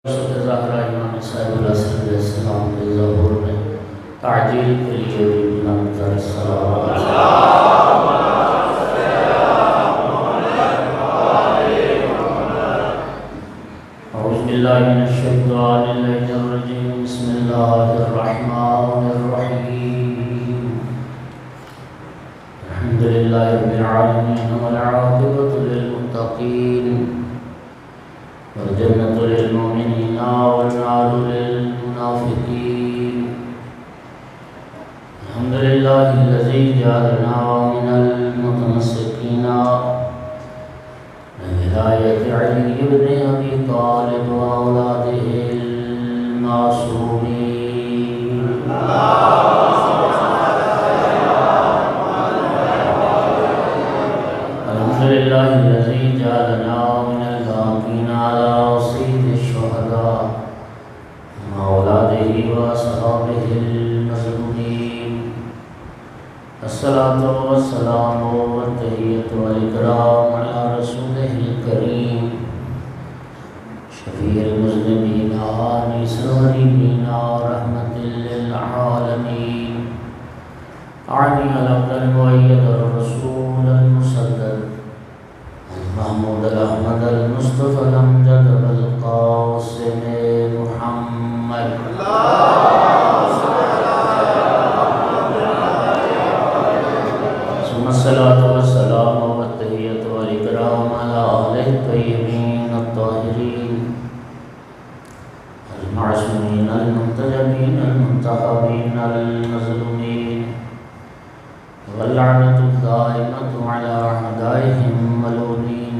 ظاہرہ امام صاحب علیہ السلام کے ظہور میں تعجیل کے لیے بھی بلند اعوذ باللہ من الشیطان الرجیم بسم اللہ الرحمن الرحیم الحمدللہ رب العالمین والعاقبۃ للمتقین والجنة للمؤمنين والنار للمنافقين الحمد لله الذي جعلنا من المتمسكين بولاية علي بن أبي طالب وأولاده المعصومين الحمد لله الذي جعلنا من الباقين على رصيد الشهداء وأولاده وأصحابه المظلومين الصلاة والسلام والتحية والإكرام على رسوله الكريم شفيع المذنبين آنس الغريبين رحمة للعالمين أعني على المؤيد الرسول المسدد محمود الأحمد المصطفى الأمجد بالقاسم محمد ثم الصلاة والسلام والتحية والإكرام على آله الطيبين الطاهرين المعصومين المنتجبين المنتخبين المظلومين واللعنة الدائمة على أعدائهم ملعونين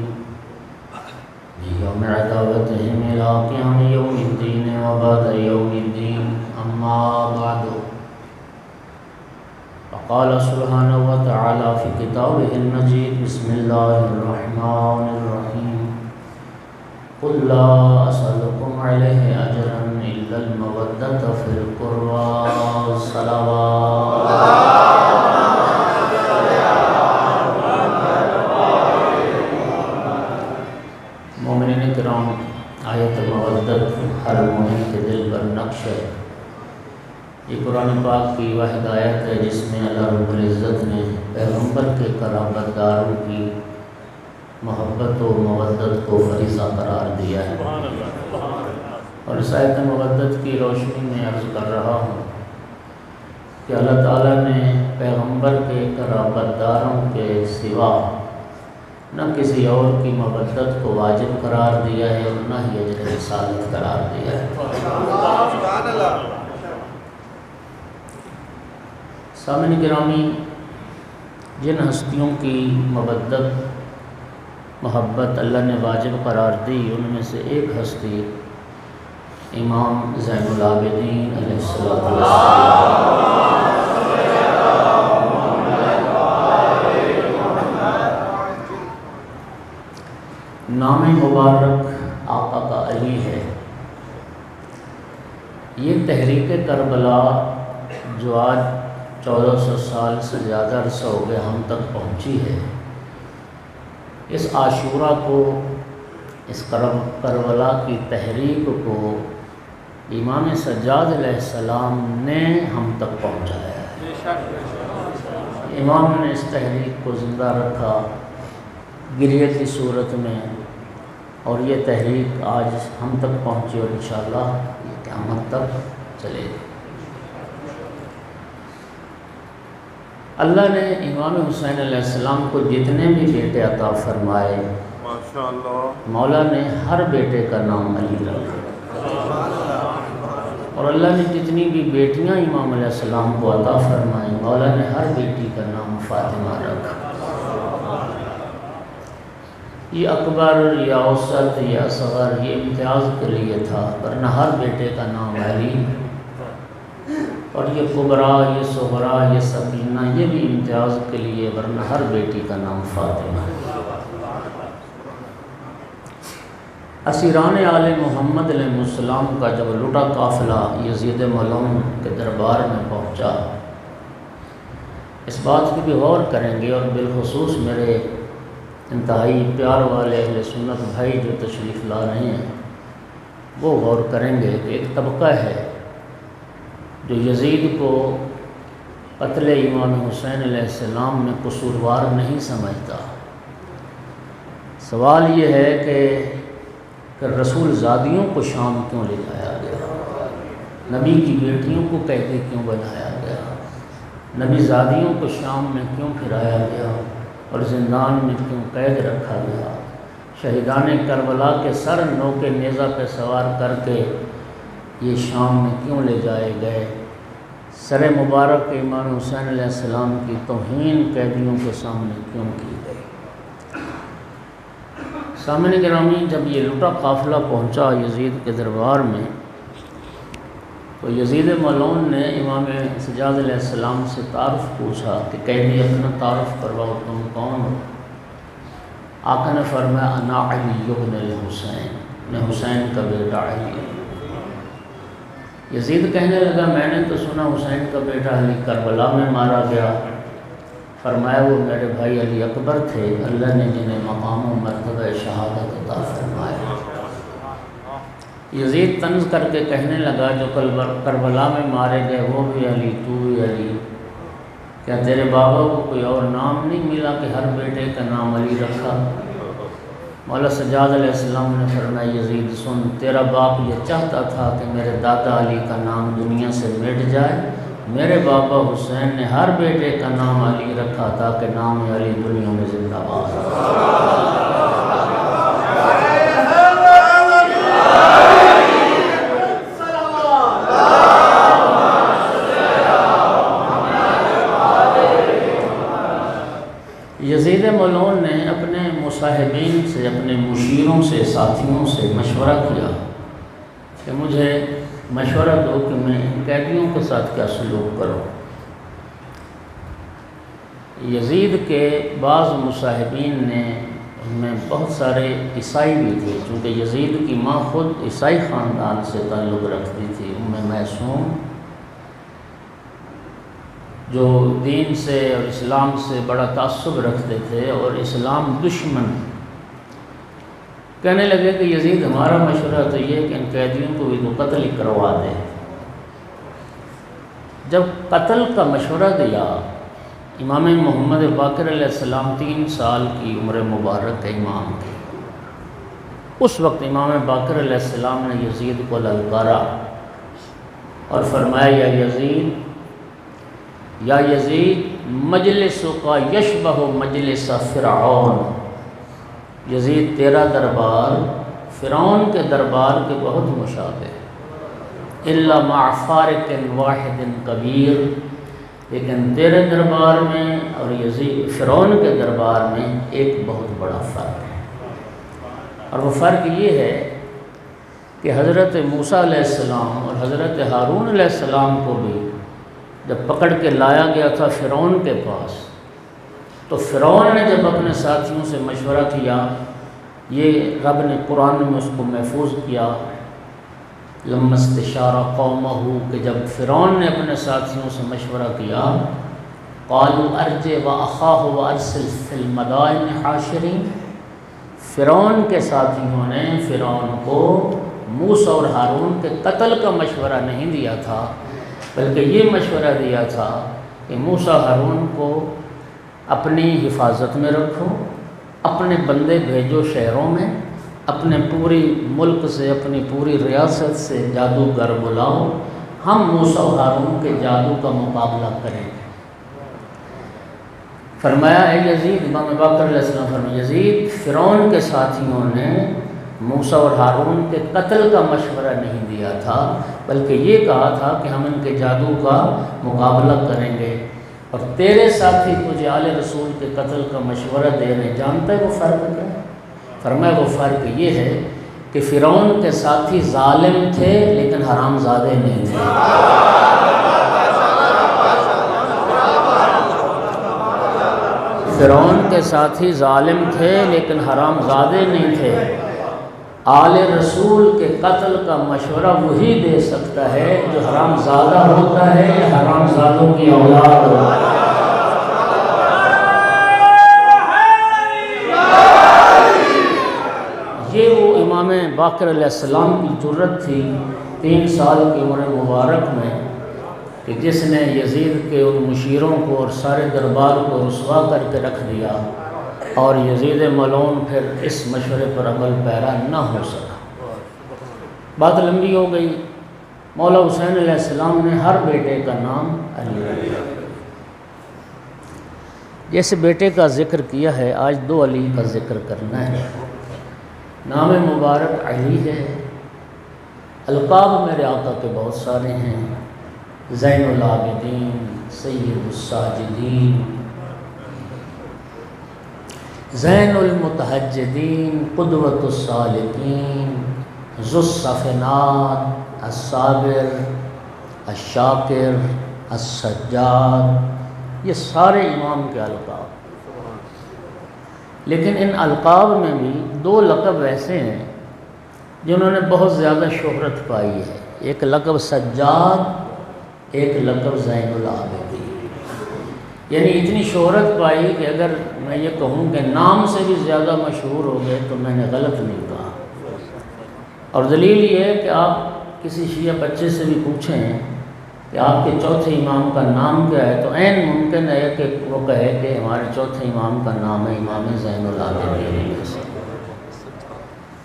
بيوم عداوتهم إلى قيام يوم الدين وبعد يوم الدين أما بعد فقال سبحانه وتعالى في كتابه المجيد بسم الله الرحمن الرحيم قل لا أسألكم عليه أجرا إلا المودة في القربى والصلوات مومنین کرام، آیت مودت ہر مومن کے دل پر نقش ہے۔ یہ قرآن پاک کی واحد آیت ہے جس میں اللہ رب العزت نے پیغمبر کے قرابت داروں کی محبت و مودت کو فریضہ قرار دیا ہے، اور اس آیت مودت کی روشنی میں عرض کر رہا ہوں کہ اللہ تعالیٰ نے پیغمبر کے قرابت داروں کے سوا نہ کسی اور کی مودت کو واجب قرار دیا ہے اور نہ ہی اجر رسالت قرار دیا ہے۔ سامعین گرامی، جن ہستیوں کی محبت اللہ نے واجب قرار دی ان میں سے ایک ہستی امام زین العابدین علیہ السلام۔ نام مبارک آقا کا علی ہے۔ یہ تحریک کربلا جو آج 1400 سال سے زیادہ عرصہ ہو گیا ہم تک پہنچی ہے، اس عاشورہ کو، اس کربلا کی تحریک کو امام سجاد علیہ السلام نے ہم تک پہنچایا ہے۔ امام نے اس تحریک کو زندہ رکھا گریہ کی صورت میں، اور یہ تحریک آج ہم تک پہنچی اور انشاءاللہ یہ قیامت تک چلے گی۔ اللہ نے امام حسین علیہ السلام کو جتنے بھی بیٹے عطا فرمائے، مولا نے ہر بیٹے کا نام علی رکھا، اور اللہ نے جتنی بھی بیٹیاں امام علیہ السلام کو عطا فرمائیں، مولا نے ہر بیٹی کا نام فاطمہ رکھا۔ یہ اکبر یا اوسط یا اصغر یہ امتیاز کے لیے تھا، ورنہ ہر بیٹے کا نام علی، اور یہ کبرا، یہ صغرا، یہ سکینہ یہ بھی امتیاز کے لیے، ورنہ ہر بیٹی کا نام فاطمہ ہے۔ اسیران آل محمد علیہ السلام کا جب لٹا قافلہ یزید ملعون کے دربار میں پہنچا، اس بات کی بھی غور کریں گے، اور بالخصوص میرے انتہائی پیار والے اہل سنت بھائی جو تشریف لا رہے ہیں، وہ غور کریں گے کہ ایک طبقہ ہے جو یزید کو قتل امام حسین علیہ السلام میں قصوروار نہیں سمجھتا۔ سوال یہ ہے کہ رسول زادیوں کو شام کیوں لے جایا گیا، نبی کی بیٹیوں کو قیدی کیوں بنایا گیا، نبی زادیوں کو شام میں کیوں پھرایا گیا اور زندان میں کیوں قید رکھا گیا، شہیدان کربلا کے سر نوک نیزہ پہ سوار کر کے یہ شام میں کیوں لے جائے گئے، سر مبارک امام حسین علیہ السلام کی توہین قیدیوں کے سامنے کیوں کی گئی۔ سامعین گرامی، جب یہ لٹا قافلہ پہنچا یزید کے دربار میں تو یزید ملعون نے امام سجاد علیہ السلام سے تعارف پوچھا کہ قیدی اپنا تعارف کرواؤ، تم کون ہو؟ آقا نے فرمایا انا علی بن الحسین، میں حسین کا بیٹا علی ہوں۔ یزید کہنے لگا میں نے تو سنا حسین کا بیٹا علی کربلا میں مارا گیا۔ فرمایا وہ میرے بھائی علی اکبر تھے، اللہ نے جنہیں مقام و مرتبہ شہادت عطا فرمایا۔ یزید طنز کر کے کہنے لگا جو کربلا میں مارے گئے وہ بھی علی، تو بھی علی، کیا تیرے بابا کو کوئی اور نام نہیں ملا کہ ہر بیٹے کا نام علی رکھا؟ مولا سجاد علیہ السلام نے فرمایا یزید سن، تیرا باپ یہ چاہتا تھا کہ میرے دادا علی کا نام دنیا سے مٹ جائے، میرے بابا حسین نے ہر بیٹے کا نام علی رکھا تھا کہ نام علی دنیا میں زندہ باد۔ یزید ملعون نے اپنے مصاحبین سے، اپنے مشیروں سے، ساتھیوں سے مشورہ کیا کہ مجھے مشورہ دو کہ میں ان قیدیوں کے ساتھ کیا سلوک کروں۔ یزید کے بعض مصاحبین نے، ان میں بہت سارے عیسائی بھی تھے، چونکہ یزید کی ماں خود عیسائی خاندان سے تعلق رکھتی تھی، معصوم، جو دین سے اور اسلام سے بڑا تعصب رکھتے تھے اور اسلام دشمن، کہنے لگے کہ یزید ہمارا مشورہ تو یہ کہ ان قیدیوں کو بھی تو قتل ہی کروا دے۔ جب قتل کا مشورہ دیا، امام محمد باقر علیہ السلام 3 سال کی عمر مبارک امام تھے، اس وقت امام باقر علیہ السلام نے یزید کو للکارا اور فرمایا یا یزید مجلس کا یشبہ مجلس فرعون، یزید تیرا دربار فرعون کے دربار کے بہت مشابہ ہے، الا مع فارق واحد کبیر، لیکن تیرے دربار میں اور یزید فرعون کے دربار میں ایک بہت بڑا فرق ہے، اور وہ فرق یہ ہے کہ حضرت موسیٰ علیہ السلام اور حضرت ہارون علیہ السلام کو بھی جب پکڑ کے لایا گیا تھا فرعون کے پاس، تو فرعون نے جب اپنے ساتھیوں سے مشورہ کیا، یہ رب نے قرآن میں اس کو محفوظ کیا، لما استشار قومہ، کہ جب فرعون نے اپنے ساتھیوں سے مشورہ کیا، قالوا ارجع واخاہ وارسل فی المدائن حاشرین، فرعون کے ساتھیوں نے فرعون کو موسیٰ اور ہارون کے قتل کا مشورہ نہیں دیا تھا، بلکہ یہ مشورہ دیا تھا کہ موسیٰ ہارون کو اپنی حفاظت میں رکھو، اپنے بندے بھیجو شہروں میں، اپنے پوری ملک سے، اپنی پوری ریاست سے جادوگر بلاؤ، ہم موسیٰ و ہارون کے جادو کا مقابلہ کریں گے۔ فرمایا اے یزید، امام باقر علیہ السلام فرمایا یزید فرعون کے ساتھیوں نے موسیٰ اور ہارون کے قتل کا مشورہ نہیں دیا تھا، بلکہ یہ کہا تھا کہ ہم ان کے جادو کا مقابلہ کریں گے، اور تیرے ساتھی تجھے آل رسول کے قتل کا مشورہ دے رہے ہیں۔ جانتا ہے وہ فرق کیا؟ فرمایا وہ فرق یہ ہے کہ فرعون کے ساتھی ظالم تھے لیکن حرام زادے نہیں تھے۔ فرعون کے ساتھی ظالم تھے لیکن حرام زادے نہیں تھے۔ آل رسول کے قتل کا مشورہ وہی دے سکتا ہے جو حرام زادہ ہوتا ہے یا حرام زادوں کی اولاد ہوتا ہے۔ یہ وہ امام باقر علیہ السلام کی جرت تھی 3 سال کی عمر مبارک میں کہ جس نے یزید کے ان مشیروں کو اور سارے دربار کو رسوا کر کے رکھ دیا، اور یزید ملعون پھر اس مشورے پر عمل پیرا نہ ہو سکا۔ بات لمبی ہو گئی۔ مولا حسین علیہ السلام نے ہر بیٹے کا نام علی رکھا۔ جیسے بیٹے کا ذکر کیا ہے، آج 2 علی کا ذکر کرنا ہے۔ نام مبارک علی ہے۔ القاب میرے آقا کے بہت سارے ہیں، زین العابدین، سید الساجدین، زین المتحجدین، قدوۃ السالکین، ذو الصفنات، الصابر، الشاکر، السجاد، یہ سارے امام کے القاب۔ لیکن ان القاب میں بھی 2 لقب ایسے ہیں جنہوں نے بہت زیادہ شہرت پائی ہے، ایک لقب سجاد، ایک لقب زین العابدین۔ یعنی اتنی شہرت پائی کہ اگر میں یہ کہوں کہ نام سے بھی زیادہ مشہور ہو گئے تو میں نے غلط نہیں کہا۔ اور دلیل یہ ہے کہ آپ کسی شیعہ بچے سے بھی پوچھیں کہ آپ کے چوتھے امام کا نام کیا ہے، تو عین ممکن ہے کہ وہ کہے کہ ہمارے چوتھے امام کا نام ہے امام زین العابدین،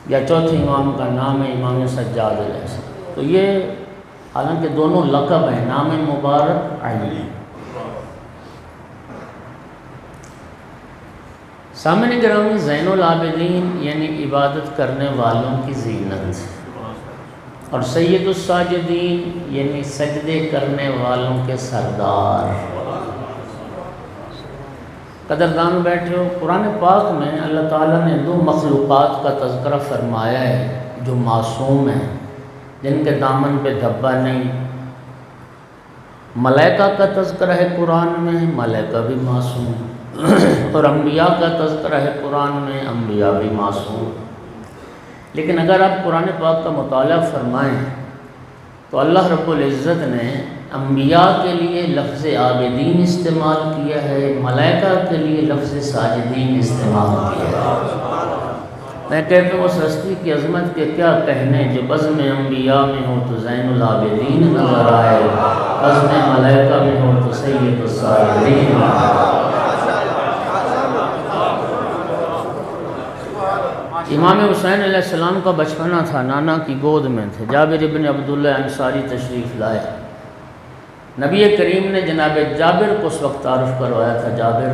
یا چوتھے امام کا نام ہے امام سجاد علیہ السلام۔ تو یہ حالانکہ دونوں لقب ہیں، نام مبارک علی۔ سامعین گرامی، زین العابدین یعنی عبادت کرنے والوں کی زینت، اور سید الساجدین یعنی سجدے کرنے والوں کے سردار۔ قدردان بیٹھے ہو، قرآن پاک میں اللہ تعالیٰ نے 2 مخلوقات کا تذکرہ فرمایا ہے جو معصوم ہیں، جن کے دامن پہ دھبا نہیں۔ ملائکہ کا تذکرہ ہے قرآن میں، ملائکہ بھی معصوم، اور انبیاء کا تذکرہ ہے قرآن میں، انبیاء بھی معصوم۔ لیکن اگر آپ قرآن پاک کا مطالعہ فرمائیں تو اللہ رب العزت نے انبیاء کے لیے لفظ عابدین استعمال کیا ہے، ملائکہ کے لیے لفظ ساجدین استعمال کیا ہے۔ میں کہتا ہوں اس ہستی کی عظمت کے کیا کہنے جو بزم انبیاء میں ہو تو زین العابدین نظر آئے، بزم ملائکہ میں ہو تو سید الساجدین۔ امام حسین علیہ السلام کا بچپنا تھا، نانا کی گود میں تھے۔ جابر ابن عبداللہ انصاری تشریف لائے۔ نبی کریم نے جناب جابر کو اس وقت تعارف کروایا تھا، جابر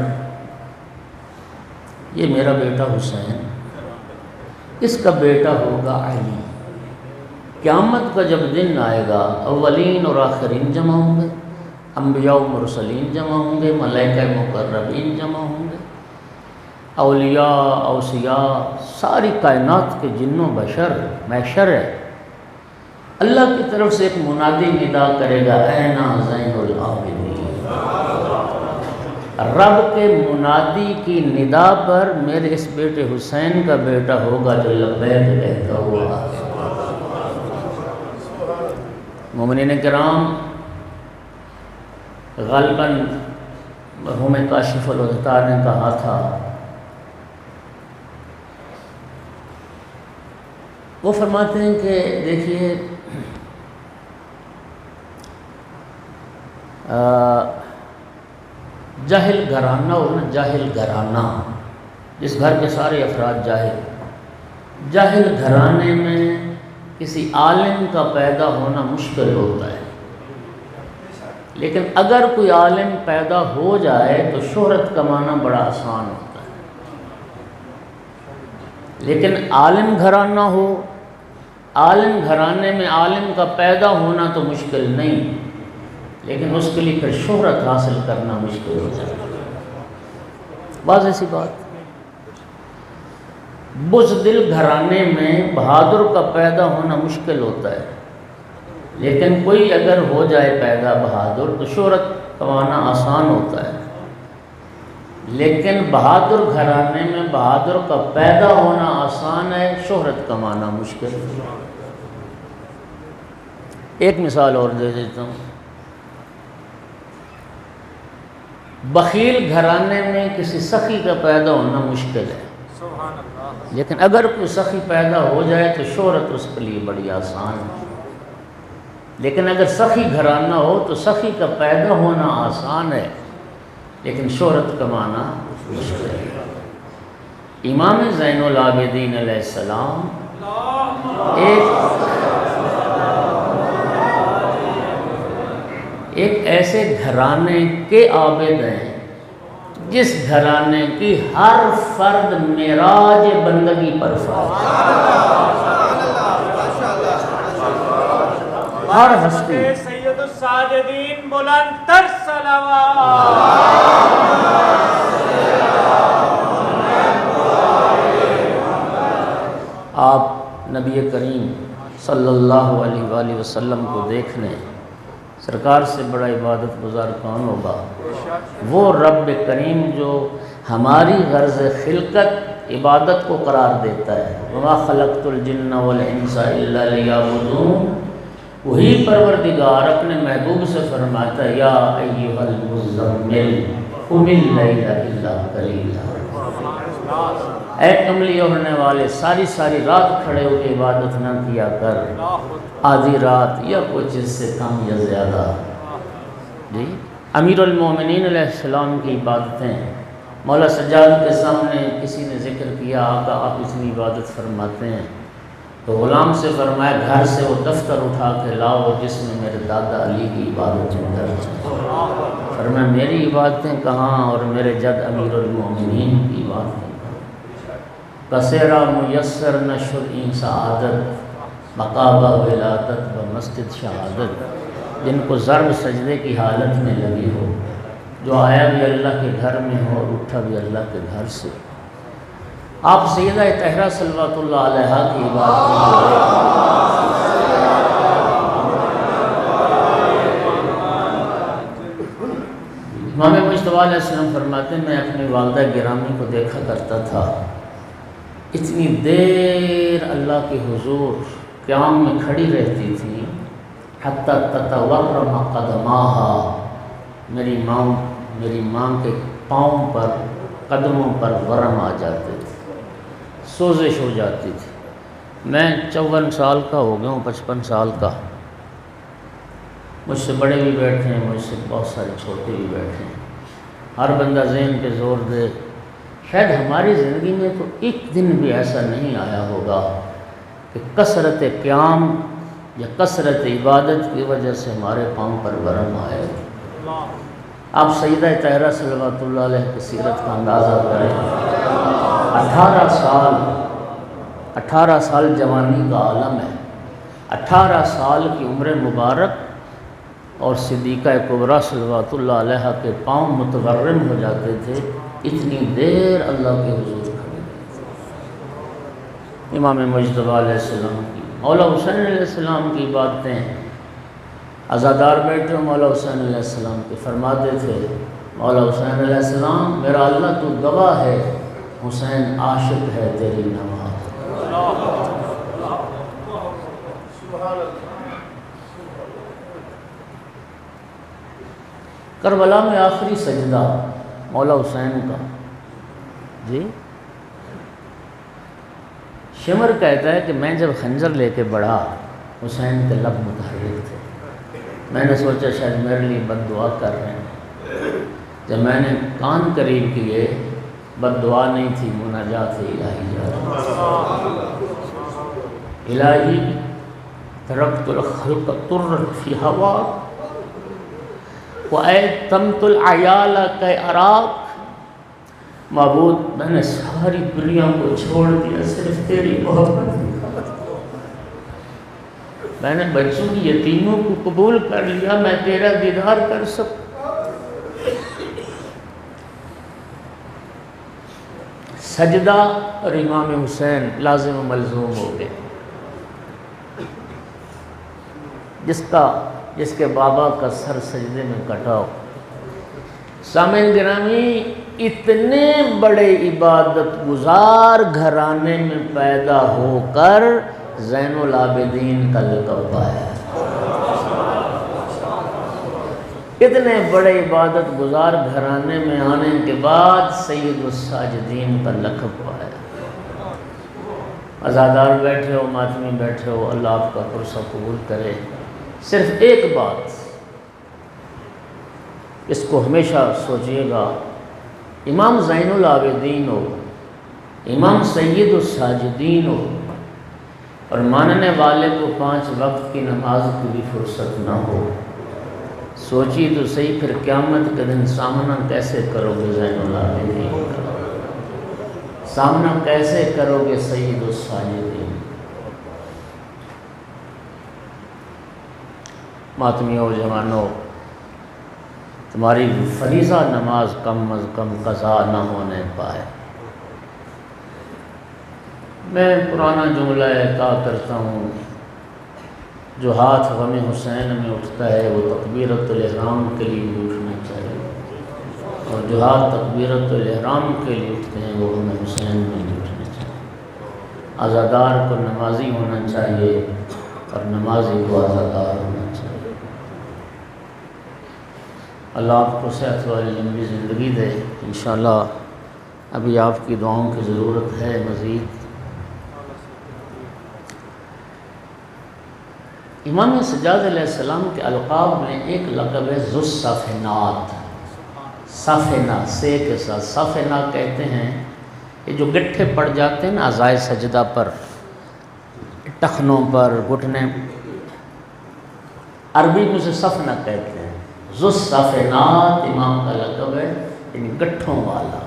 یہ میرا بیٹا حسین، اس کا بیٹا ہوگا علی۔ قیامت کا جب دن آئے گا، اولین اور آخرین جمع ہوں گے، انبیاء و مرسلین جمع ہوں گے، ملائکہ مقربین جمع ہوں گے، اولیاء، اوصیاء، ساری کائنات کے جن و بشر محشر ہے۔ اللہ کی طرف سے ایک منادی ندا کرے گا، این زین العابدین۔ رب کے منادی کی ندا پر میرے اس بیٹے حسین کا بیٹا ہوگا جو لبیک کہتا ہوا۔ مومنین کرام، غالباً مرحوم کاشف الغطا نے کہا تھا، وہ فرماتے ہیں کہ دیکھیے جاہل گھرانہ اور نا جاہل گھرانہ، جس گھر کے سارے افراد جاہل گھرانے میں کسی عالم کا پیدا ہونا مشکل ہوتا ہے، لیکن اگر کوئی عالم پیدا ہو جائے تو شہرت کمانا بڑا آسان ہوتا ہے۔ لیکن عالم گھرانہ ہو، عالم گھرانے میں عالم کا پیدا ہونا تو مشکل نہیں، لیکن اس کے لیے پھر شہرت حاصل کرنا مشکل ہو جائے۔ واضح سی بات، بزدل گھرانے میں بہادر کا پیدا ہونا مشکل ہوتا ہے، لیکن کوئی اگر ہو جائے پیدا بہادر تو شہرت کمانا آسان ہوتا ہے۔ لیکن بہادر گھرانے میں بہادر کا پیدا ہونا آسان ہے، شہرت کمانا مشکل ہے۔ ایک مثال اور دے دیتا ہوں، بخیل گھرانے میں کسی سخی کا پیدا ہونا مشکل ہے، لیکن اگر کوئی سخی پیدا ہو جائے تو شہرت اس کے لیے بڑی آسان ہے، لیکن اگر سخی گھرانہ ہو تو سخی کا پیدا ہونا آسان ہے لیکن شہرت کمانا مشکل ہے۔ امام زین العابدین علیہ السلام ایک ایسے گھرانے کے عابد ہیں جس گھرانے کی ہر فرد معراج بندگی پر فائز، ہر ہستی۔ سید الساجدین بلند تر صلوات۔ آپ نبی کریم صلی اللہ علیہ وآلہ وسلم کو دیکھنے، سرکار سے بڑا عبادت گزار کون ہوگا؟ وہ رب کریم جو ہماری غرض خلقت عبادت کو قرار دیتا ہے، وَمَا خَلَقْتُ الْجِنَّ وَالْإِنسَ إِلَّا لِيَعْبُدُونِ۔ وہی پروردگار اپنے محبوب سے فرماتا ہے، یا ایھا المزمل قم اللیل الا قلیلا، اے کملی اوڑھنے والے ساری ساری رات کھڑے ہو کے عبادت نہ کیا کر، آدھی رات یا کچھ اس سے کم یا زیادہ۔ جی امیر المومنین علیہ السلام کی عبادتیں، مولا سجاد کے سامنے کسی نے ذکر کیا، آقا آپ اتنی عبادت فرماتے ہیں، تو غلام سے فرمایا گھر سے وہ دفتر اٹھا کے لاؤ جس میں میرے دادا علی کی عبادتیں درج ہیں۔ فرمایا میری عبادتیں کہاں اور میرے جد امیر المومنین کی عبادتیں، کسیرا میسر نشر این سعادت، مقابہ ولادت و مسجد شہادت، جن کو ضرب سجدے کی حالت میں لگی ہو، جو آیا بھی اللہ کے گھر میں ہو اور اٹھا بھی اللہ کے گھر سے۔ آپ سیدہ طاہرہ صلوات اللہ علیہا کی عبادت امام مجتبی علیہ السلام فرماتے ہیں میں اپنی والدہ گرامی کو دیکھا کرتا تھا، اتنی دیر اللہ کے حضور قیام میں کھڑی رہتی تھی، حتی تتورم قدماہا، میری ماں کے پاؤں پر قدموں پر ورم آ جاتے تھے، سوزش ہو جاتی تھی۔ میں 54 سال کا ہو گیا ہوں، 55 سال کا، مجھ سے بڑے بھی بیٹھے ہیں، مجھ سے بہت سارے چھوٹے بھی بیٹھے ہیں، ہر بندہ ذہن پہ زور دے، شاید ہماری زندگی میں تو ایک دن بھی ایسا نہیں آیا ہوگا کہ کثرت قیام یا کثرت عبادت کی وجہ سے ہمارے پاؤں پر ورم آئے۔ آپ سیدہ طاہرہ صلوات اللہ علیہ کی سیرت کا اندازہ کریں، 18 سال جوانی کا عالم ہے، 18 سال کی عمر مبارک، اور صدیقہ کبریٰ صلوات اللہ علیہ کے پاؤں متورم ہو جاتے تھے، اتنی دیر اللہ کے حضور کھڑے رہتے۔ امام مجتبی علیہ السلام کی، مولا حسین علیہ السلام کی باتیں، عزادار بیٹے مولا حسین علیہ السلام کے فرماتے تھے، مولا حسین علیہ السلام میرا اللہ تو گواہ ہے، حسین عاشق ہے تیری نواز۔ کربلا میں آخری سجدہ مولا حسین کا، جی شمر کہتا ہے کہ میں جب خنجر لے کے بڑھا، حسین کے لب متحرک تھے، میں نے سوچا شاید میرے لیے بد دعا کر رہے ہیں، جب میں نے کان قریب کیے، بد دعا نہیں تھی، مناجات الہی جا رہی، الہی ترکت الخلق طرا فی ہواک وَأَيْتَمْتُ الْعَيَالَ كَيْ أَرَاكَ، معبود میں نے ساری دنیا کو چھوڑ دیا صرف تیری محبت کی خاطر، میں نے بچوں کی یتیموں کو قبول کر لیا، میں تیرا دیدار کر سکوں۔ سجدہ اور امام حسین لازم و ملزوم ہو گئے، جس کے بابا کا سر سجدے میں کٹا ہو۔ سامعین گرامی، اتنے بڑے عبادت گزار گھرانے میں پیدا ہو کر زین العابدین کا لقب پایا، اتنے بڑے عبادت گزار گھرانے میں آنے کے بعد سید الساجدین کا لقب پایا۔ عزادار بیٹھے ہو، ماتمی بیٹھے ہو، اللہ آپ کا پرسہ قبول کرے۔ صرف ایک بات اس کو ہمیشہ سوچئے گا، امام زین العابدین ہو، امام سید الساجدین ہو، اور ماننے والے کو 5 وقت کی نماز کی بھی فرصت نہ ہو، سوچی تو صحیح پھر قیامت کے دن سامنا کیسے کرو گے زین العابدین کا؟ سامنا کیسے کرو گے سید الساجدین؟ ماتمیوں جوانوں، تمہاری فریضہ نماز کم از کم قضا نہ ہونے پائے۔ میں پرانا جملہ کہا کرتا ہوں، جو ہاتھ غم حسین میں اٹھتا ہے وہ تکبیرۃ الاحرام کے لیے بھی اٹھنا چاہیے، اور جو ہاتھ تکبیرۃ الاحرام کے لیے اٹھتے ہیں وہ غم حسین میں نہیں اٹھنا چاہیے۔ عزادار کو نمازی ہونا چاہیے اور نمازی کو عزادار ہونا چاہیے۔ اللہ آپ کو صحت والی لمبی زندگی دے انشاءاللہ۔ ابھی آپ کی دعاؤں کی ضرورت ہے مزید۔ امام سجاد علیہ السلام کے القاب میں ایک لقب ہے ذو الصفنات، صفنہ سے کے ساتھ صفنہ کہتے ہیں یہ جو گٹھے پڑ جاتے ہیں نا اعضائے سجدہ پر، ٹخنوں پر، گھٹنے، عربی میں اسے صفنہ کہتے ہیں۔ ذو الصفنات امام کا لقب ہے، یعنی گٹھوں والا۔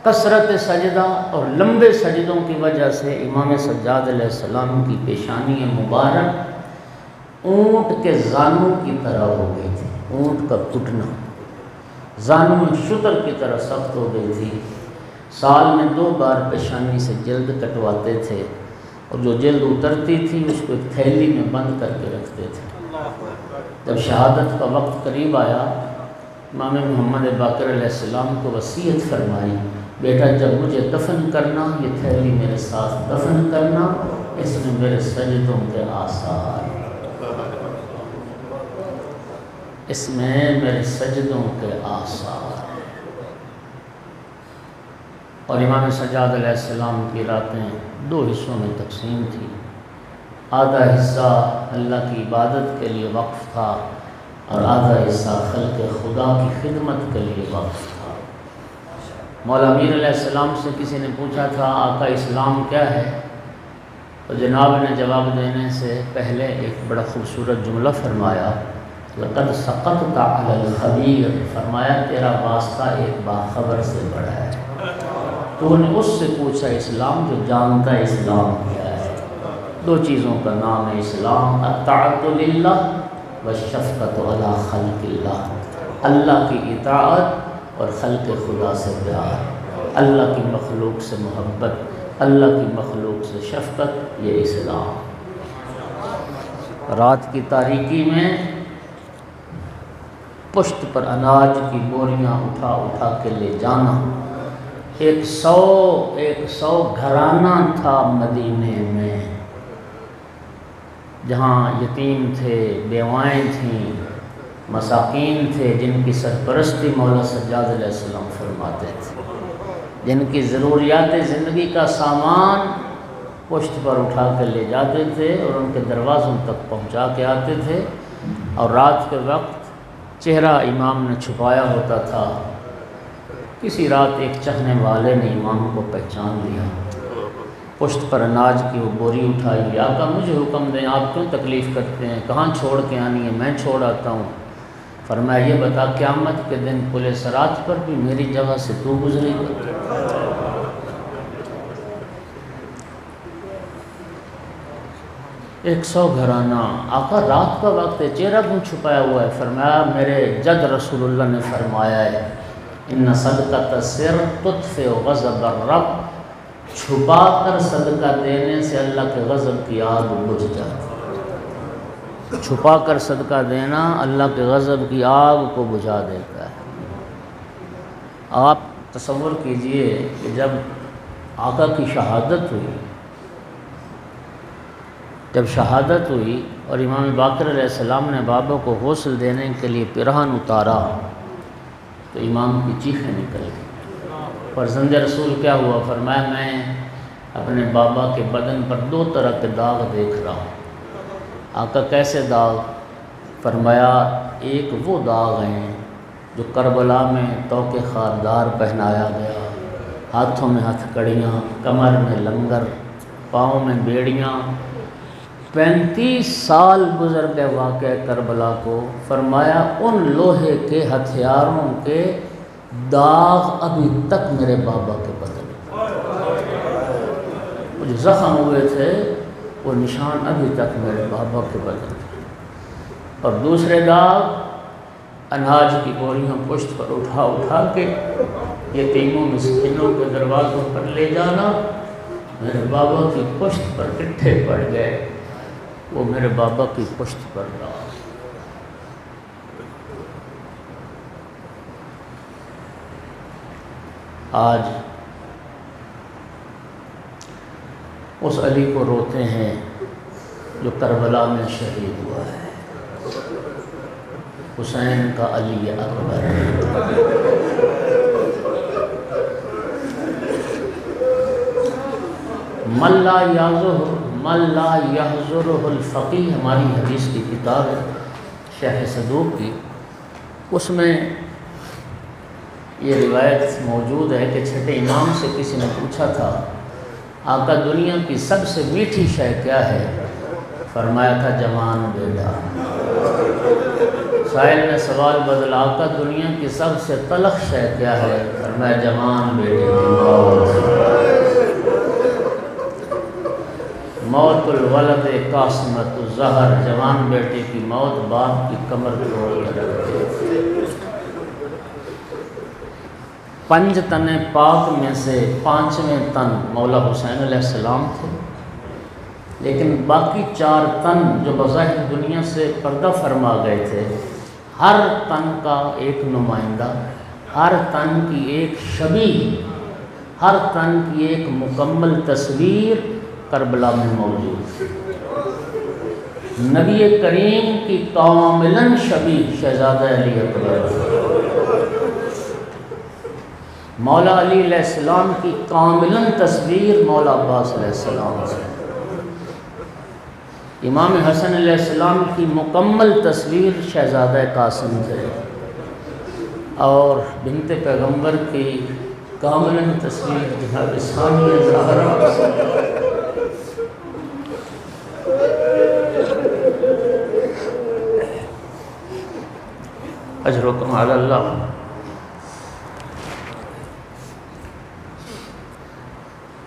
کثرت سجدہ اور لمبے سجدوں کی وجہ سے امام سجاد علیہ السلام کی پیشانی مبارک اونٹ کے زانوں کی طرح ہو گئی تھی، اونٹ کا گھٹنا زانوں شتر کی طرح سخت ہو گئی تھی۔ سال میں 2 بار پیشانی سے جلد کٹواتے تھے، اور جو جلد اترتی تھی اس کو ایک تھیلی میں بند کر کے رکھتے تھے۔ جب شہادت کا وقت قریب آیا، امام محمد باقر علیہ السلام کو وصیت فرمائی، بیٹا جب مجھے دفن کرنا یہ تھیلی میرے ساتھ دفن کرنا، اس میں میرے سجدوں کے آثار، اس میں میرے سجدوں کے آثار۔ اور امام سجاد علیہ السلام کی راتیں 2 حصوں میں تقسیم تھی۔ آدھا حصہ اللہ کی عبادت کے لیے وقف تھا، اور آدھا حصہ خلق خدا کی خدمت کے لیے وقف تھا۔ مولا امیر علیہ السلام سے کسی نے پوچھا تھا آقا اسلام کیا ہے، تو جناب نے جواب دینے سے پہلے ایک بڑا خوبصورت جملہ فرمایا، لقد سقطت علی الخبیر، فرمایا تیرا واسطہ ایک باخبر سے بڑا ہے، تو نے اس سے پوچھا اسلام جو جانتا ہے اسلام کیا ہے۔ 2 چیزوں کا نام ہے اسلام، الطاعت للہ والشفقۃ علی خلق اللہ، اللہ کی اطاعت اور خلق خدا سے پیار، اللہ کی مخلوق سے محبت، اللہ کی مخلوق سے شفقت، یہ اسلام۔ رات کی تاریکی میں پشت پر اناج کی بوریاں اٹھا اٹھا کے لے جانا۔ 100 گھرانہ تھا مدینے میں، جہاں یتیم تھے، بیوائیں تھیں، مساکین تھے، جن کی سرپرستی مولا سجاد علیہ السلام فرماتے تھے، جن کی ضروریات زندگی کا سامان پشت پر اٹھا کر لے جاتے تھے اور ان کے دروازوں تک پہنچا کے آتے تھے۔ اور رات کے وقت چہرہ امام نے چھپایا ہوتا تھا، کسی رات ایک چہنے والے نے امام کو پہچان لیا، پشت پر اناج کی وہ بوری اٹھائی، آقا مجھے حکم دیں، آپ کیوں تکلیف کرتے ہیں، کہاں چھوڑ کے آنی ہے، میں چھوڑ آتا ہوں۔ فرمایا یہ بتا قیامت کے دن پل صراط پر بھی میری جگہ سے تو گزرے گا؟ 100 گھرانہ، آقا رات کا وقت ہے، چہرہ کیوں چھپایا ہوا ہے؟ فرمایا میرے جد رسول اللہ نے فرمایا ہے، ان صدقۃ السر تطفئ غضب الرب، چھپا کر صدقہ دینے سے اللہ کے غضب کی آگ بجھ جاتی ہے۔ چھپا کر صدقہ دینا اللہ کے غضب کی آگ کو بجھا دیتا ہے۔ آپ تصور کیجئے کہ جب آقا کی شہادت ہوئی اور امام باقر علیہ السلام نے بابا کو غسل دینے کے لیے پیرہن اتارا تو امام کی چیخیں نکل گئی۔ فرزند رسول کیا ہوا؟ فرمایا میں اپنے بابا کے بدن پر 2 طرح کے داغ دیکھ رہا ہوں۔ آقا کیسے داغ؟ فرمایا ایک وہ داغ ہیں جو کربلا میں توق خاردار پہنایا گیا، ہاتھوں میں ہتھ کڑیاں، کمر میں لنگر، پاؤں میں بیڑیاں، 35 سال گزر گئے واقعہ کربلا کو۔ فرمایا ان لوہے کے ہتھیاروں کے داغ ابھی تک میرے بابا کے بدن میں، جو زخم ہوئے تھے وہ نشان ابھی تک میرے بابا کے بدن میں۔ اور دوسرے داغ اناج کی بوریاں پشت پر اٹھا اٹھا کے یتیموں مسکینوں کے دروازوں پر لے جانا، میرے بابا کی پشت پر اٹھے پڑ گئے، وہ میرے بابا کی پشت پر رہا۔ آج اس علی کو روتے ہیں جو کربلا میں شہید ہوا ہے، حسین کا علی اکبر۔ من لا یحضرہ الفقیہ ہماری حدیث کی کتاب ہے شرح صدوق کی، اس میں یہ روایت موجود ہے کہ چھٹے امام سے کسی نے پوچھا تھا آقا دنیا کی سب سے میٹھی شے کیا ہے؟ فرمایا تھا جوان بیٹا۔ سائل نے سوال بدلا آقا دنیا کی سب سے تلخ شے کیا ہے؟ فرمایا جوان بیٹے کی موت الولد قاسمت الزہر، جوان بیٹے کی موت باپ کی کمر توڑ کر رکھ دی۔ 5 تن پاک میں سے 5ویں تن مولا حسین علیہ السلام تھے، لیکن باقی 4 تن جو بظاہر دنیا سے پردہ فرما گئے تھے، ہر تن کا ایک نمائندہ، ہر تن کی ایک شبیہ، ہر تن کی ایک مکمل تصویر کربلا میں موجود تھی۔ نبی کریم کی کاملاً شبیہ شہزادہ علی اکبر، مولا علی علیہ السلام کی کاملاً تصویر مولا عباس علیہ السلام سے، امام حسن علیہ السلام کی مکمل تصویر شہزادہ قاسم سے، اور بنت پیغمبر کی کاملاً تصویر جناب ثانیہ زہرا سے۔ اجرکم علی اللہ۔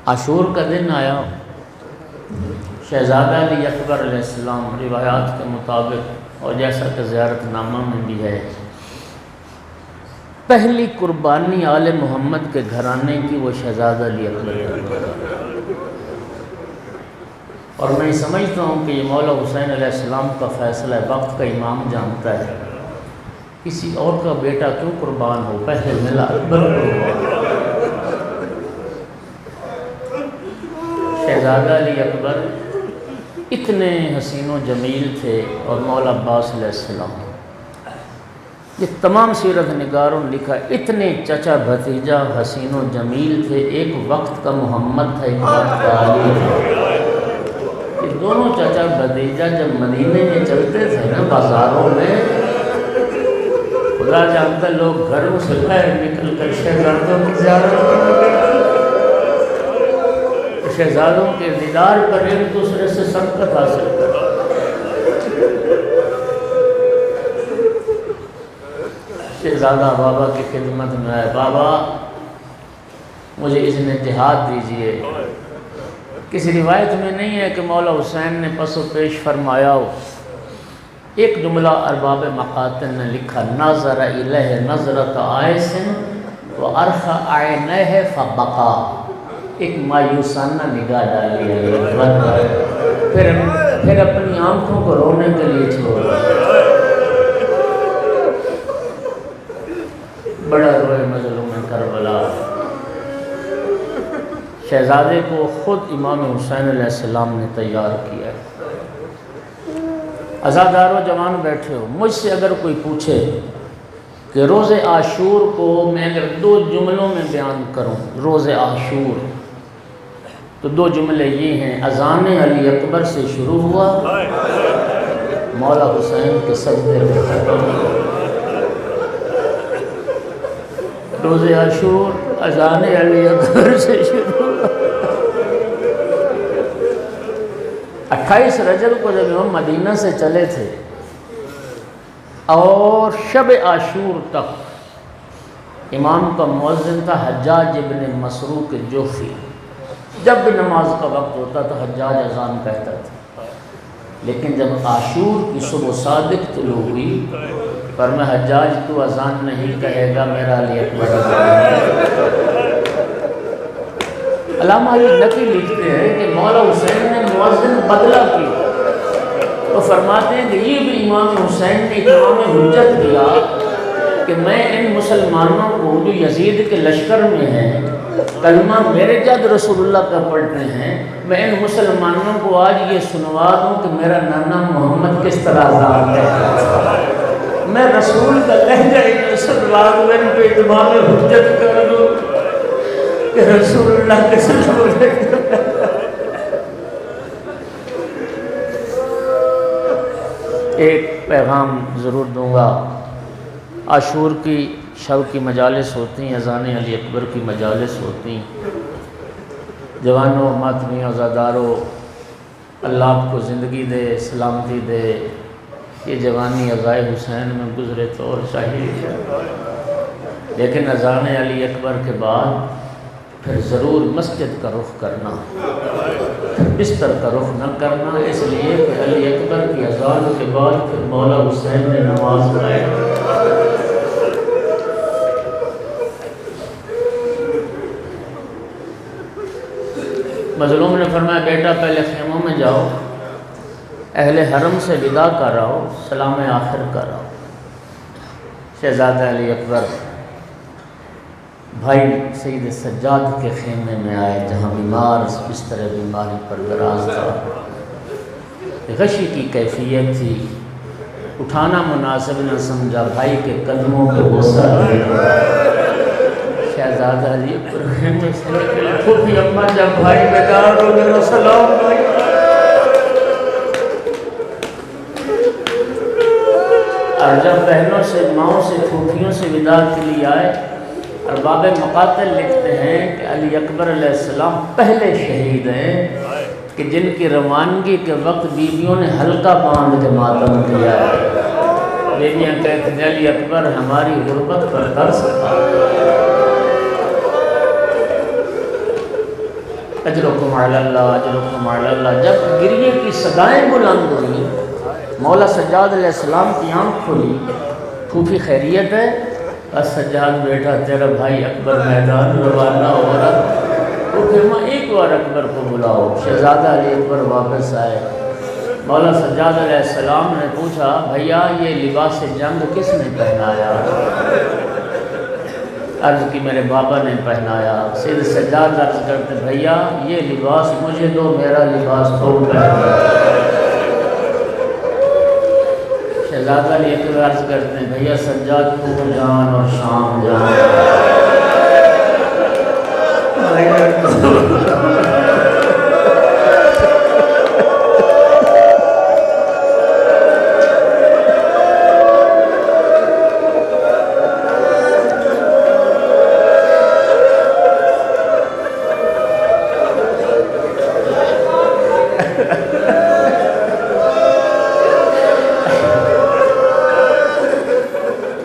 عاشور کا دن آیا، شہزادہ علی اکبر علیہ السلام روایات کے مطابق اور جیسا کہ زیارت نامہ میں بھی ہے، پہلی قربانی آل محمد کے گھرانے کی وہ شہزادہ علی اکبر، اور میں سمجھتا ہوں کہ یہ مولا حسین علیہ السلام کا فیصلہ وقت کا امام جانتا ہے، کسی اور کا بیٹا کیوں قربان ہو، پہلے ملا اکبر قربان۔ شہزادہ علی اکبر اتنے حسین و جمیل تھے، اور مولا عباس علیہ السلام، یہ تمام سیرت نگاروں نے لکھا اتنے چچا بھتیجا حسین و جمیل تھے، ایک وقت کا محمد تھا، ایک وقت کا علی تھا۔ یہ دونوں چچا بھتیجا جب مدینے میں چلتے تھے نا بازاروں میں، خدا جانتا لوگ گھروں سے باہر نکل کر شہزادوں کی زیارت کرتے، شہزادوں کے دیدار پر ایک دوسرے سے سبقت حاصل کرتے۔ شہزادہ بابا کی خدمت میں آئے، بابا مجھے اذن جہاد دیجئے۔ کسی روایت میں نہیں ہے کہ مولا حسین نے پس و پیش فرمایا ہو، ایک جملہ ارباب مقاتل نے لکھا، نظر الیہ نظرۃ عائس وارخى عینیہ فبکا، ایک مایوسانہ نگاہ ڈالی ہے، پھر اپنی آنکھوں کو رونے کے لیے چھوڑا، بڑا روئے مظلوم کربلا۔ شہزادے کو خود امام حسین علیہ السلام نے تیار کیا ہے۔ عزادارو جوان بیٹھے ہو، مجھ سے اگر کوئی پوچھے کہ روز عاشور کو میں اگر 2 جملوں میں بیان کروں، روز عاشور، تو 2 جملے یہ ہیں: اذان علی اکبر سے شروع ہوا، مولا حسین کے سجدے پہ ختم ہوا۔ روز عاشور اذان علی اکبر سے شروع ہوا۔ 28 رجب کو جب ہم مدینہ سے چلے تھے اور شب عاشور تک امام کا مؤذن تھا حجاج ابن مسروق جوفی۔ جب بھی نماز کا وقت ہوتا تو حجاج اذان کہتا تھا، لیکن جب عاشور کی صبح صادق طلوع ہوئی، پر میں حجاج تو اذان نہیں کہے گا، میرا علی اکبر علامہ علی نقی لکھتے ہیں کہ مولا حسین نے مؤذن بدلا کیا، تو فرماتے ہیں کہ یہ بھی امام حسین نے اتمام حجت کیا کہ میں ان مسلمانوں کو جو یزید کے لشکر میں ہیں، کلمہ میرے جد رسول اللہ کا پڑھتے ہیں، میں ان مسلمانوں کو آج یہ سنوا دوں کہ میرا نانا محمد کس طرح آزاد ہے، میں رسول کا لہجہ سنوا دوں، ان پہ اتمام حجت کر دوں کہ رسول اللہ کے رسول ہے۔ ایک پیغام ضرور دوں گا، عاشور کی شب کی مجالس ہوتی ہیں، اذان علی اکبر کی مجالس ہوتی ہیں، جوانوں ماتمیوں عزاداروں، اللہ آپ کو زندگی دے، سلامتی دے، یہ جوانی عزائے حسین میں گزرے تو اور چاہیے، لیکن اذان علی اکبر کے بعد پھر ضرور مسجد کا رخ کرنا، بستر کا رخ نہ کرنا، اس لیے کہ علی اکبر کی اذان کے بعد پھر مولا حسین نے نماز پڑھائی۔ مظلوم نے فرمایا بیٹا پہلے خیموں میں جاؤ، اہل حرم سے ودا کر آؤ، سلام آخر کر آؤ۔ شہزادہ علی اکبر بھائی سید سجاد کے خیمے میں آئے، جہاں بیمار بستر بیماری پر دراز تھا، غشی کی کیفیت تھی، اٹھانا مناسب نہ سمجھا، بھائی کے قدموں پہ غصہ دیا۔ شہزادہ علی اکبر خیمے سے نکلے، پھوپھی اماں جب بھائی بیدار ہو میرا سلام بھائی، اور جب بہنوں سے، ماؤں سے، پھوپھیوں سے ودا کے لیے آئے، اور باب مقاتل لکھتے ہیں کہ علی اکبر علیہ السلام پہلے شہید ہیں کہ جن کی روانگی کے وقت بیویوں نے حلقہ باندھ کے ماتم کیا ہے۔ بیویاں کہتے ہیں علی اکبر ہماری غربت پر ترس کھا، اجرکم علی اللہ، اجرکم علی اللہ۔ جب گریے کی صدائیں بلند ہوئی، مولا سجاد علیہ السلام کی آنکھ کھلی، پھوپھی خیریت ہے؟ سجاد بیٹا تیرا بھائی اکبر میدان روانہ ہو رہا، وہ پھر میں ایک بار اکبر کو بلاؤ۔ شہزادہ علی اکبر واپس آئے، مولا سجاد علیہ السلام نے پوچھا بھیا یہ لباس جنگ کس نے پہنایا؟ عرض کی میرے بابا نے پہنایا۔ سید سجاد عرض کرتے بھیا یہ لباس مجھے دو، میرا لباس تو پہنا۔ شہزادہ علی اکبر عرض کرتے ہیں بھیا سجاد کو جان اور شام جان۔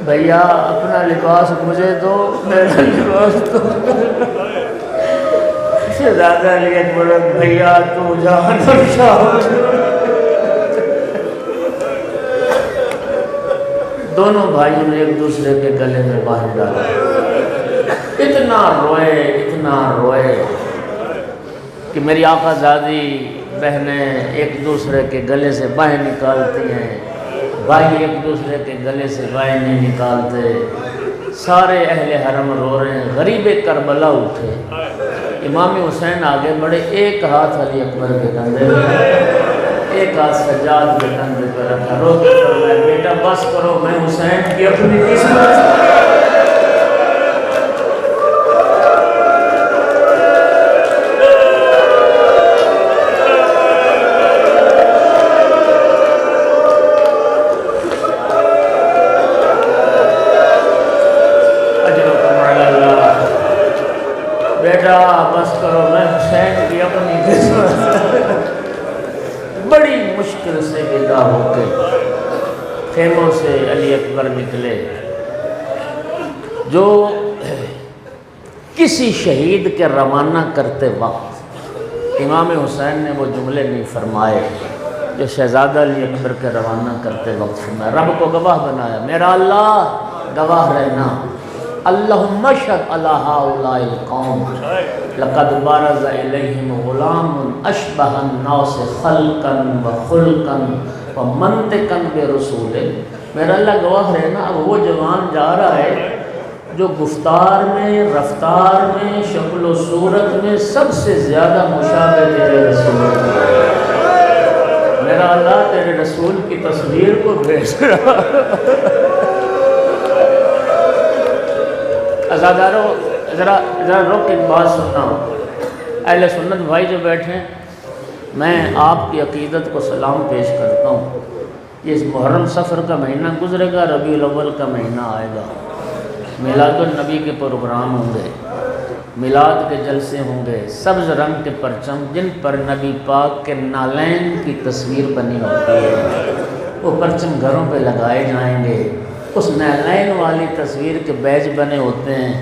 بھیا اپنا لباس مجھے دو، میرا لباس تو۔ شہزادہ علی اکبر بھیا تو جان اور شام۔ دونوں بھائیوں نے ایک دوسرے کے گلے میں باہر ڈالا، اتنا روئے کہ میری آقا زادی بہنیں ایک دوسرے کے گلے سے باہیں نکالتی ہیں، بھائی ایک دوسرے کے گلے سے باہیں نہیں نکالتے، سارے اہل حرم رو رہے ہیں۔ غریب کربلا اٹھے، امام حسین آگے بڑھے، ایک ہاتھ علی اکبر کے کندھے میں، ایک ہاتھ سجاد کے کندھے پر رکھا، رو کے فرمایا بیٹا بس کرو، میں حسین کی اپنی قسمت بس کرو، میں حسین کی اپنی قسمت۔ بڑی مشکل سے ودا ہو کے خیموں سے علی اکبر نکلے۔ جو کسی شہید کے روانہ کرتے وقت امام حسین نے وہ جملے نہیں فرمائے جو شہزادہ علی اکبر کے روانہ کرتے وقت فرمایا، رب کو گواہ بنایا، میرا اللہ گواہ رہنا، اللہم اشہد علی ہؤلاء القوم لقد بارز الیہم غلام اشبہ الناس خلقا وخلقا ومنطقا برسول۔ میرا اللہ گواہ رہنا، اب وہ جوان جا رہا ہے جو گفتار میں، رفتار میں، شکل و صورت میں سب سے زیادہ مشابہ تیرے رسول ہے۔ میرا اللہ تیرے رسول کی تصویر کو بھیج رہا۔ ازادارو ذرا رک ایک بات سننا ہوں، اہل سنت بھائی جو بیٹھے ہیں، میں آپ کی عقیدت کو سلام پیش کرتا ہوں۔ یہ اس محرم سفر کا مہینہ گزرے گا، ربیع الاول کا مہینہ آئے گا، میلاد النبی کے پروگرام ہوں گے، میلاد کے جلسے ہوں گے، سبز رنگ کے پرچم جن پر نبی پاک کے نالین کی تصویر بنی ہوتی ہے، وہ پرچم گھروں پہ لگائے جائیں گے۔ اس نالین والی تصویر کے بیج بنے ہوتے ہیں،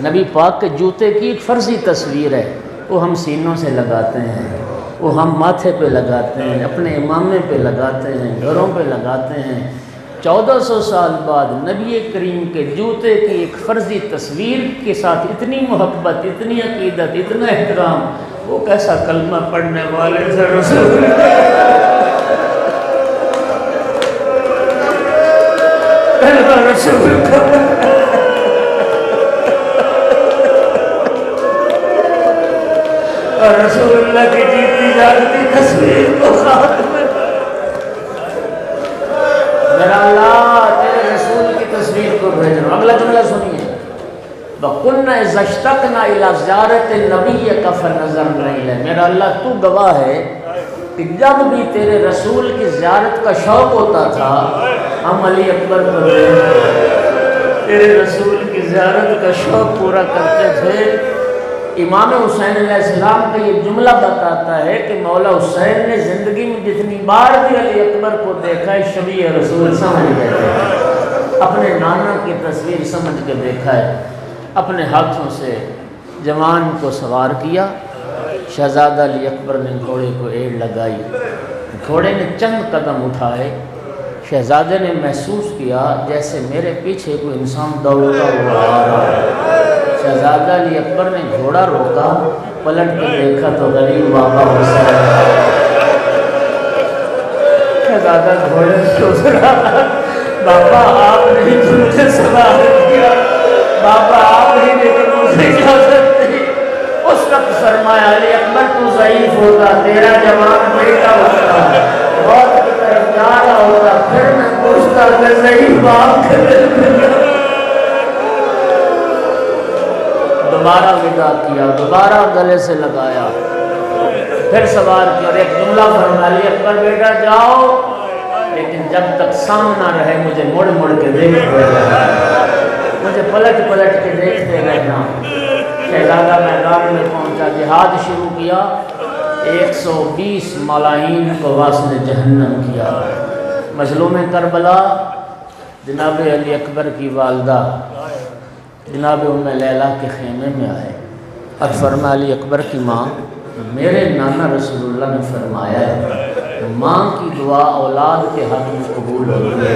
نبی پاک کے جوتے کی ایک فرضی تصویر ہے، وہ ہم سینوں سے لگاتے ہیں، وہ ہم ماتھے پہ لگاتے ہیں، اپنے امامے پہ لگاتے ہیں، گھروں پہ لگاتے ہیں۔ 1400 سال بعد نبی کریم کے جوتے کی ایک فرضی تصویر کے ساتھ اتنی محبت، اتنی عقیدت، اتنا احترام، وہ کیسا کلمہ پڑھنے والے سے رسول اور رسول اللہ کی جیتی جاگتی تصویر کو خاتم۔ میرا اللہ تیرے رسول کی تصویر کو بھیج رہا ہوں۔ اگلا جملہ سنیے، وَقُلْنَا اِذَا اشْتَقْنَا إِلَىٰ زِيَارَةِ النَّبِيِّ فَنَظَرْنَا إِلَيْهِ۔ میرا اللہ تو گواہ ہے کہ جب بھی تیرے رسول کی زیارت کا شوق ہوتا تھا، ہم علی اکبر کو تیرے رسول کی زیارت کا شوق پورا کرتے تھے۔ امام حسین علیہ السلام کا یہ جملہ بتاتا ہے کہ مولا حسین نے زندگی میں جتنی بار بھی علی اکبر کو دیکھا ہے، شبیہ رسول سمجھ گئے تھے، اپنے نانا کی تصویر سمجھ کے دیکھا ہے۔ اپنے ہاتھوں سے جوان کو سوار کیا، شہزادہ علی اکبر نے گھوڑے کو ایڑ لگائی، گھوڑے نے چند قدم اٹھائے، شہزادے نے محسوس کیا جیسے میرے پیچھے کوئی انسان دوڑتا ہوا آ رہا ہے۔ شہزادہ علی اکبر نے گھوڑا روکا، پلٹ کے دیکھا تو غریب بابا حسین۔ شہزادہ گھوڑے سے اترا، بابا آپ نے مجھے سوار کیا، بابا آپ ہی نے مجھے اجازت دی۔ اس وقت فرمایا علی اکبر تو ضعیف ہوتا، تیرا جوان بیٹا ہوتا، موت کی طرف جا رہا ہوتا، پھر میں پوچھتا کہ ضعیف باپ کے دل میں۔ دوبارہ ودا کیا، دوبارہ گلے سے لگایا، پھر سوار کیا اور ایک جملہ فرمایا، علی اکبر بیٹا جاؤ، لیکن جب تک سامنا رہے مجھے مڑ مڑ کے دیکھتے رہنا، مجھے پلٹ پلٹ کے دیکھتے رہنا۔ شہزادہ میدان میں پہنچا، جہاد شروع کیا، 120 ملائین کو واسطے جہنم کیا۔ مظلوم کربلا جناب علی اکبر کی والدہ جناب ام لیلہ کے خیمے میں آئے اور فرمایا، علی اکبر کی ماں، میرے نانا رسول اللہ نے فرمایا ہے ماں کی دعا اولاد کے حق میں قبول ہوتی ہے۔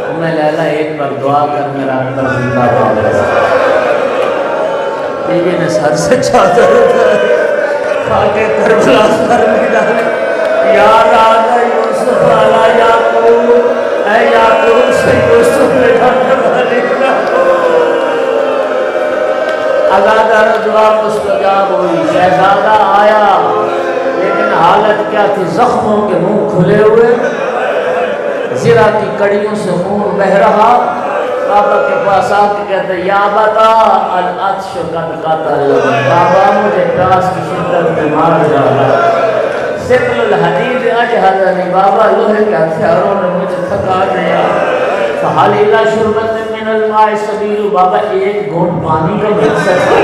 ام لیلہ ایک بار دعا کر میرا اکبر زندہ باد۔ بیوی نے سر سے چادر کھا کے کربلا سر میں ڈالے، یاد آگا یوسف والا یعقوب، اے یعقوب سے یوسف نے ڈالنے والی آزادہ دعا مستجاب ہوئی۔ شہزادہ آیا لیکن حالت کیا تھی؟ زخموں کے منہ کھلے ہوئے، زرا کی کڑیوں سے خون بہ رہا۔ بابا کے پاس آ کے کہتے یا بتا العطش قد قتل، بابا مجھے پیاس کی شدت میں مار ڈالا۔ ثقل الحدید اجہزنی، بابا لوہے کے ہتھیاروں نے مجھے تھکا دیا۔ فحل الی شربۃ من الماء سبیل، بابا ایک گھونٹ پانی کا مل سکتا۔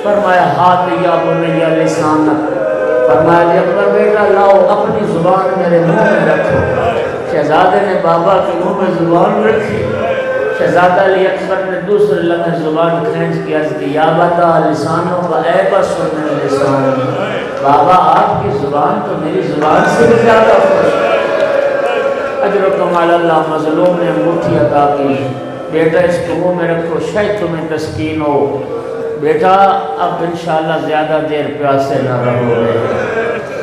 فرمایا ہاتھ یا بنی لسانک، فرمایا علی اکبر بیٹا لاؤ اپنی زبان میرے منہ میں رکھو۔ شہزادے نے بابا کے منہ میں زبان رکھی۔ شہزادہ علی اکبر نے دوسرے لمحے زبان کھینچ کے عرض کی یا بتا لسانوں کا اے بس من لسان، بابا آپ کی زبان تو میری زبان سے بھی زیادہ خوش ہے۔ اجرکم علی اللہ، مظلوم نے انگوٹھی عطا کی، بیٹا اس کو منہ میں رکھو شاید تمہیں تسکین ہو۔ بیٹا اب انشاءاللہ زیادہ دیر پیاسے نہ رہو گے۔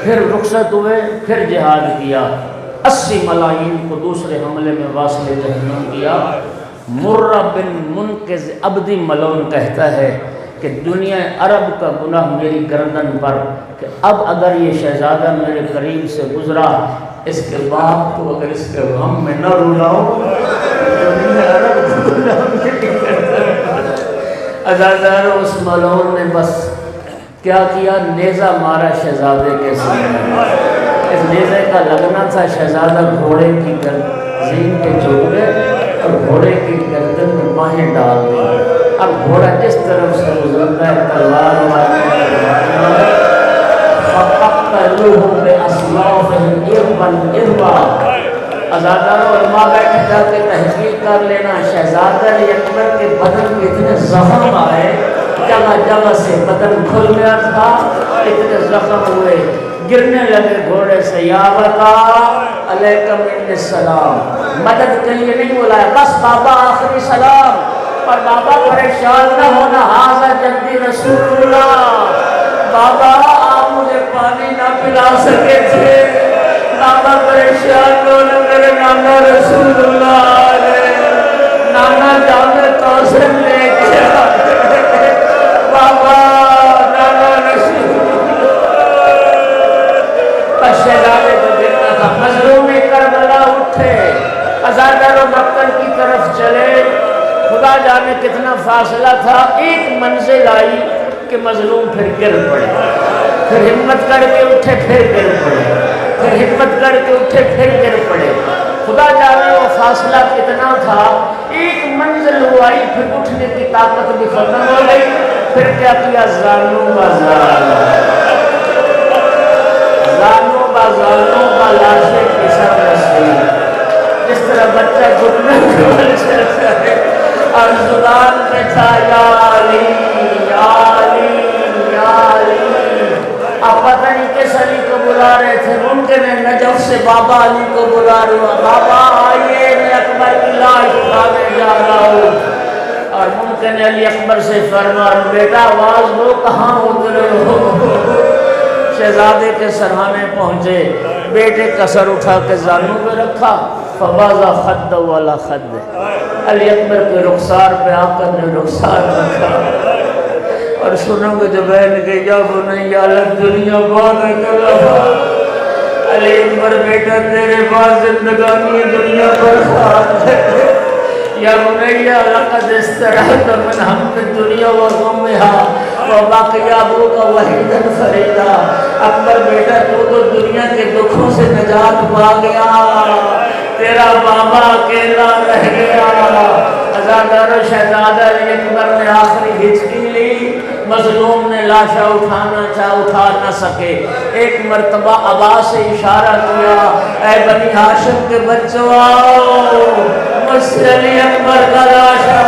پھر رخصت ہوئے، پھر جہاد کیا، 80 ملاحین کو دوسرے حملے میں واصل جہنم کیا۔ مرہ بن منقذ عبدی ملون کہتا ہے کہ دنیا عرب کا گناہ میری گردن پر، کہ اب اگر یہ شہزادہ میرے قریب سے گزرا، اس کے باپ کو اگر اس کے غم میں نہ رلاؤں، دنیا عرب کا گناہ میری گردن پر۔ عزادار اس ملعون نے بس کیا کیا؟ نیزہ مارا شہزادے کے سامنے۔ اس نیزے کا لگنا تھا شہزادہ گھوڑے کی زین پہ جھک گئے اور گھوڑے کی گردن میں باہیں ڈال دی۔ اب گھوڑا جس طرف سے گزرتا ہے تلوار مارنے کا فَقَتَلُوهُ بِأَسْلَافِهِمْ إِرْبًا إِرْبًا۔ عزادار علماء بیٹھ جا کے تحقیق کر لینا، شہزادہ علی اکبر کے بدن میں اتنے زخم آئے، جگہ جگہ سے بدن کھل گیا تھا، اتنے زخم ہوئے، گرنے لگے گھوڑے سے۔ یا بتا علیکم السلام، مدد کے لیے نہیں بلایا، بس بابا آخری سلام۔ اور بابا پریشان نہ ہونا، حاضر جدی رسول اللہ، بابا آپ مجھے پانی نہ پلا سکے تھے، بابا پریشان ہونا، میرے نانا رسول اللہ نے نانا جامع کوثر لے گیا، بابا نانا رسول پر شہزادے کو دیکھنا تھا۔ مظلوم کربلا اٹھے، عزادار و مکہ کی طرف چلے، خدا جانے کتنا فاصلہ تھا، ایک منزل آئی کہ مظلوم پھر گر پڑے، پھر ہمت کر کے اٹھے پھر گر پڑے، پھر ہمت کر کے اٹھے پھر گر پڑے۔ خدا جانے وہ فاصلہ کتنا تھا، ایک منزل وہ آئی، پھر اٹھنے کی طاقت بھی ختم ہو گئی۔ پھر کیا کیا؟ زانو بازانو، زانو بازانو کا لاشے کی سر رسی، جس طرح بچہ گھٹنے کھول چلتا ہے، اور زبان میں تھا یا علی یا علی یا علی۔ اب پتہ نہیں کس علی کو بلا رہے تھے، ممکن ہے نجف سے بابا علی کو بلا رہے ہوا، بابا آئیے میں اکبر کی لاش اٹھانے جا رہا ہوں، اور ممکن ہے علی اکبر سے فرمان بیٹا آواز دو کہاں اترے ہو۔ شہزادے کے سرہانے پہنچے، بیٹے کا سر اٹھا کے زانوں میں رکھا، فوازا خد والا خد، علی اکبر کے رخسار پہ آقا نے رخسار رکھا، اور سنوں گے جو بہن کے یا بنی عالم دنیا بہت اکلا، علی اکبر بیٹا تیرے بعد زندگانی دنیا پر خواہد ہے، یا بنی لقد استرحت من حمد الدنیا و غمها وباقی ابوک وحیدا فریدا۔ اکبر بیٹا تو دنیا کے دکھوں سے نجات پا گیا، تیرا بابا اکیلا رہ گیا۔ عزادار و شہزادہ علی اکبر نے آخری ہچکی لی، مظلوم نے لاشا اٹھانا چاہا، اٹھا نہ سکے، ایک مرتبہ ابا سے اشارہ کیا، اے بنی ہاشم کے بچوں آؤ، مجھ سے علی اکبر کا لاشا